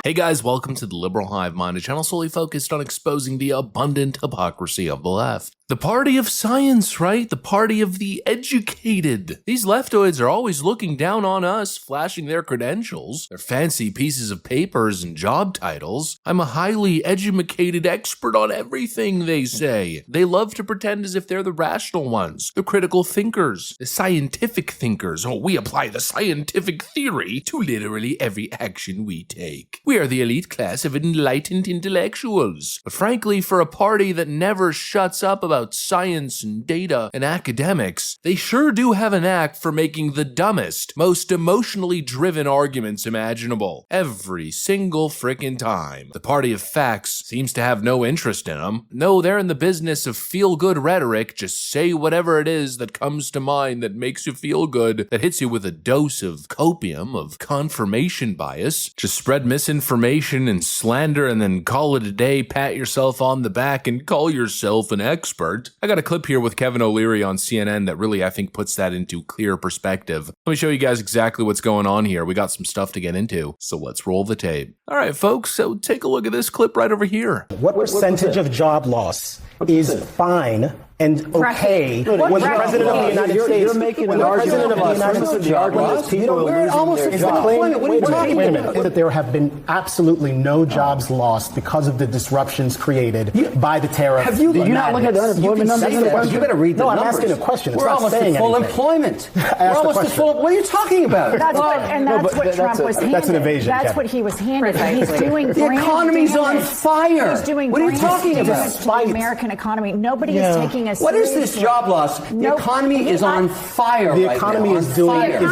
Hey guys, welcome to the Liberal Hive Mind, a channel solely focused on exposing the abundant hypocrisy of the left. The party of science, right? The party of the educated. These leftoids are always looking down on us, flashing their credentials, their fancy pieces of papers and job titles. I'm a highly educated expert on everything, they say. They love to pretend as if they're the rational ones, the critical thinkers, the scientific thinkers. Oh, we apply the scientific theory to literally every action we take. We are the elite class of enlightened intellectuals. But frankly, for a party that never shuts up about science and data and academics, they sure do have a knack for making the dumbest, most emotionally driven arguments imaginable. Every single frickin' time. The party of facts seems to have no interest in them. No, they're in the business of feel-good rhetoric. Just say whatever it is that comes to mind that makes you feel good, that hits you with a dose of copium, of confirmation bias. Just spread misinformation and slander and then call it a day, pat yourself on the back, and call yourself an expert. I got a clip here with Kevin O'Leary on CNN that really, I think, puts that into clear perspective. Let me show you guys exactly what's going on here. We got some stuff to get into, so let's roll the tape. All right, folks, so take a look at this clip right over here. What percentage of job loss is fine and okay when the president of the United States, you're making an argument of job loss. People are losing their job. Wait a minute. That there have been absolutely no jobs lost because of the disruptions created by the tariff. Have you not looked at the unemployment numbers? You better read the numbers. No, I'm asking a question. We're almost at full employment. We're almost at full. What are you talking about? That's what Trump was handed. That's an evasion. That's what he was handed. He's doing the economy's on fire. He's doing what are you talking about? The American economy. Nobody is taking us. What is this job loss? The economy is on fire. The economy is doing okay.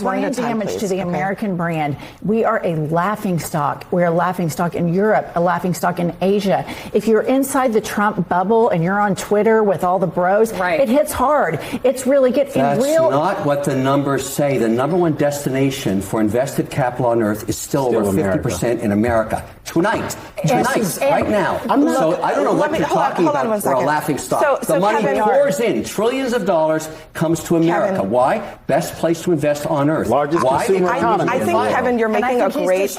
Brand damage to the American brand. We are a laughingstock. We're a laughingstock in Europe, a laughingstock in Asia. If you're inside the Trump bubble and you're on Twitter with all the bros, it hits hard. It's really good. That's not what the numbers say. The number one destination for invested capital on earth is still over 50% in America. Tonight, right now. So I don't know what you're talking about. We're a laughingstock. The money pours in. Trillions of dollars comes to America. Why? Best place to invest on earth. Largest consumer economy. I think, Kevin, you're making a great,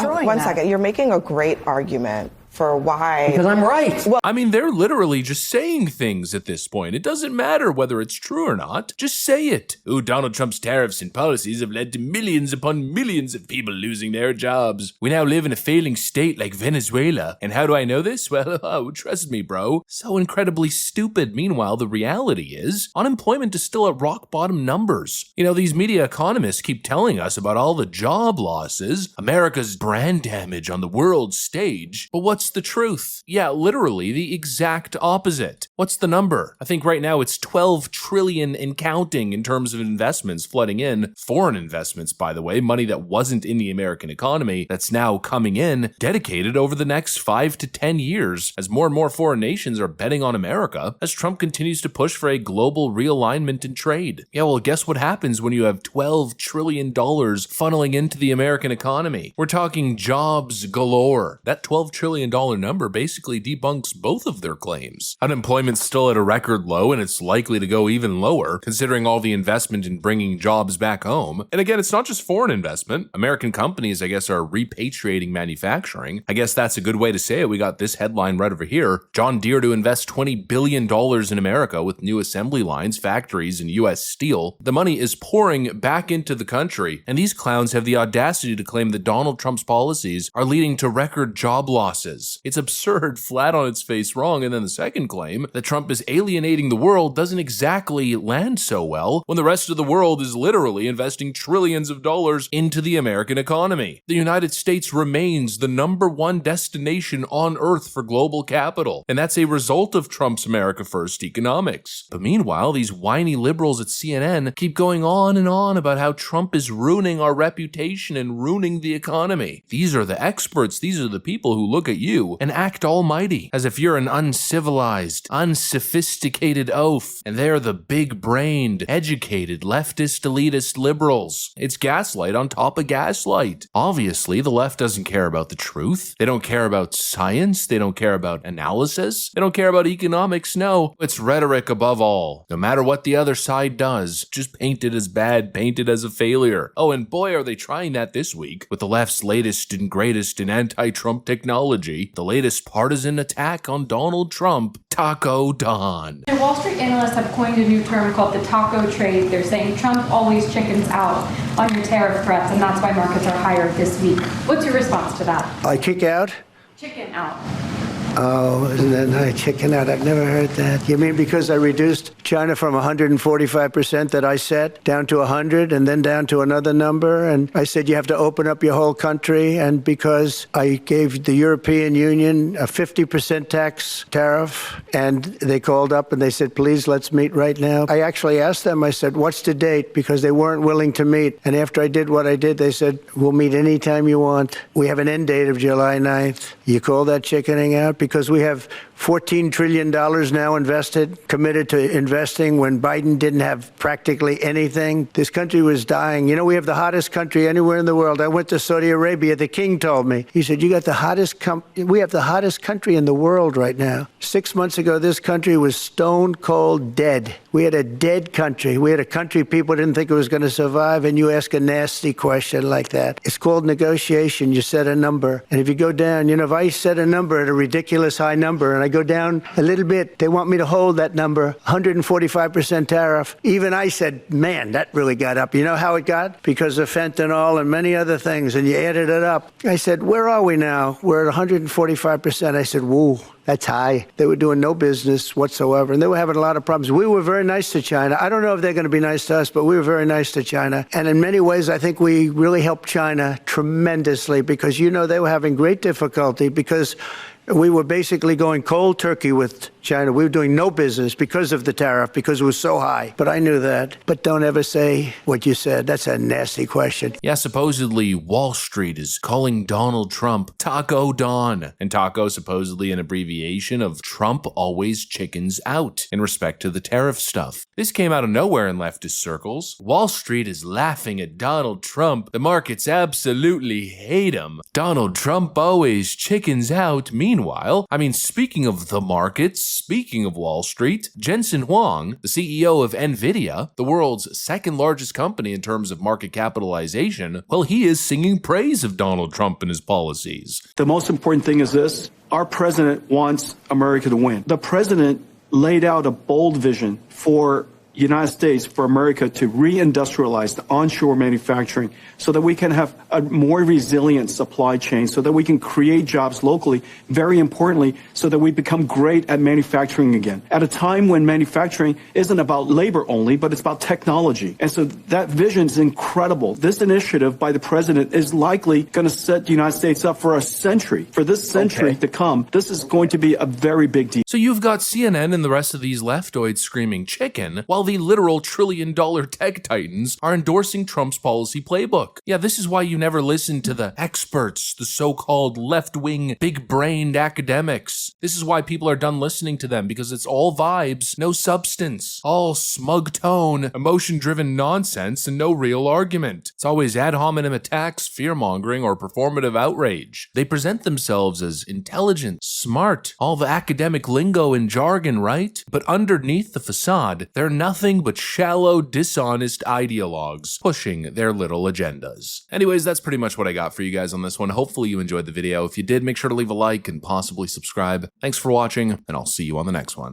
you're making a great argument for why. Because I'm right. Well, I mean, they're literally just saying things at this point. It doesn't matter whether it's true or not. Just say it. Oh, Donald Trump's tariffs and policies have led to millions upon millions of people losing their jobs. We now live in a failing state like Venezuela. And how do I know this? Well, oh, trust me, bro. So incredibly stupid. Meanwhile, the reality is unemployment is still at rock bottom numbers. You know, these media economists keep telling us about all the job losses, America's brand damage on the world stage. But what's the truth? Yeah, literally the exact opposite. What's the number? I think right now it's 12 trillion and counting in terms of investments flooding in. Foreign investments, by the way, money that wasn't in the American economy that's now coming in, dedicated over the next 5 to 10 years as more and more foreign nations are betting on America as Trump continues to push for a global realignment in trade. Yeah, well, guess what happens when you have $12 trillion funneling into the American economy? We're talking jobs galore. That $12 trillion number basically debunks both of their claims. Unemployment's still at a record low, and it's likely to go even lower, considering all the investment in bringing jobs back home. And again, it's not just foreign investment. American companies, I guess, are repatriating manufacturing. I guess that's a good way to say it. We got this headline right over here. John Deere to invest $20 billion in America with new assembly lines, factories, and U.S. steel. The money is pouring back into the country, and these clowns have the audacity to claim that Donald Trump's policies are leading to record job losses. It's absurd, flat on its face wrong, and then the second claim that Trump is alienating the world doesn't exactly land so well when the rest of the world is literally investing trillions of dollars into the American economy. The United States remains the #1 destination on earth for global capital, and that's a result of Trump's America First economics. But meanwhile, these whiny liberals at CNN keep going on and on about how Trump is ruining our reputation and ruining the economy. These are the experts. These are the people who look at you you and act almighty, as if you're an uncivilized, unsophisticated oaf, and they're the big-brained, educated, leftist, elitist liberals. It's gaslight on top of gaslight. Obviously, the left doesn't care about the truth. They don't care about science. They don't care about analysis. They don't care about economics. No, it's rhetoric above all. No matter what the other side does, just paint it as bad, paint it as a failure. Oh, and boy, are they trying that this week with the left's latest and greatest in anti-Trump technology, the latest partisan attack on Donald Trump, Taco Dawn. Wall Street analysts have coined a new term called the taco trade. They're saying Trump always chickens out on your tariff threats, and that's why markets are higher this week. What's your response to that? I kick out? Chicken out. Oh, isn't that nice? Chicken out. I've never heard that. You mean because I reduced China from 145% that I set down to 100 and then down to another number? And I said you have to open up your whole country. And because I gave the European Union a 50% tax tariff, and they called up and they said, please, let's meet right now. I actually asked them, I said, what's the date? Because they weren't willing to meet. And after I did what I did, they said, we'll meet anytime you want. We have an end date of July 9th. You call that chickening out? Because we have $14 trillion now invested, committed to investing when Biden didn't have practically anything. This country was dying. You know, we have the hottest country anywhere in the world. I went to Saudi Arabia. The king told me, he said, you got the hottest we have the hottest country in the world right now. 6 months ago, this country was stone cold dead. We had a dead country. We had a country people didn't think it was going to survive, and you ask a nasty question like that. It's called negotiation. You set a number. And if you go down, you know, if I set a number at a ridiculous high number and I go down a little bit, they want me to hold that number, 145% tariff. Even I said, man, that really got up. You know how it got? Because of fentanyl and many other things, and you added it up. I said, where are we now? We're at 145%. I said, whoa. That's high. They were doing no business whatsoever, and they were having a lot of problems. We were very nice to China. I don't know if they're going to be nice to us, but we were very nice to China. And in many ways, I think we really helped China tremendously because, you know, they were having great difficulty because we were basically going cold turkey with China. We were doing no business because of the tariff, because it was so high. But I knew that. But don't ever say what you said. That's a nasty question. Yeah, supposedly Wall Street is calling Donald Trump Taco Dawn. And taco supposedly an abbreviation of Trump always chickens out in respect to the tariff stuff. This came out of nowhere in leftist circles. Wall Street is laughing at Donald Trump. The markets absolutely hate him. Donald Trump always chickens out. Meanwhile, speaking of the markets, speaking of Wall Street, Jensen Huang, the CEO of NVIDIA, the world's second largest company in terms of market capitalization, well, he is singing praise of Donald Trump and his policies. The most important thing is this. Our president wants America to win. The president laid out a bold vision for the United States, for America to reindustrialize the onshore manufacturing so that we can have a more resilient supply chain, so that we can create jobs locally, very importantly, so that we become great at manufacturing again. At a time when manufacturing isn't about labor only, but it's about technology. And so that vision is incredible. This initiative by the president is likely going to set the United States up for a century. For this century to come, this is going to be a very big deal. So you've got CNN and the rest of these leftoids screaming chicken, while the literal trillion-dollar tech titans are endorsing Trump's policy playbook. Yeah, this is why you never listen to the experts, the so-called left-wing, big-brained academics. This is why people are done listening to them, because it's all vibes, no substance, all smug tone, emotion-driven nonsense, and no real argument. It's always ad hominem attacks, fear-mongering, or performative outrage. They present themselves as intelligent, smart, all the academic lingo and jargon, right? But underneath the facade, they're nothing but shallow, dishonest ideologues pushing their little agendas. Anyways, that's pretty much what I got for you guys on this one. Hopefully you enjoyed the video. If you did, make sure to leave a like and possibly subscribe. Thanks for watching, and I'll see you on the next one.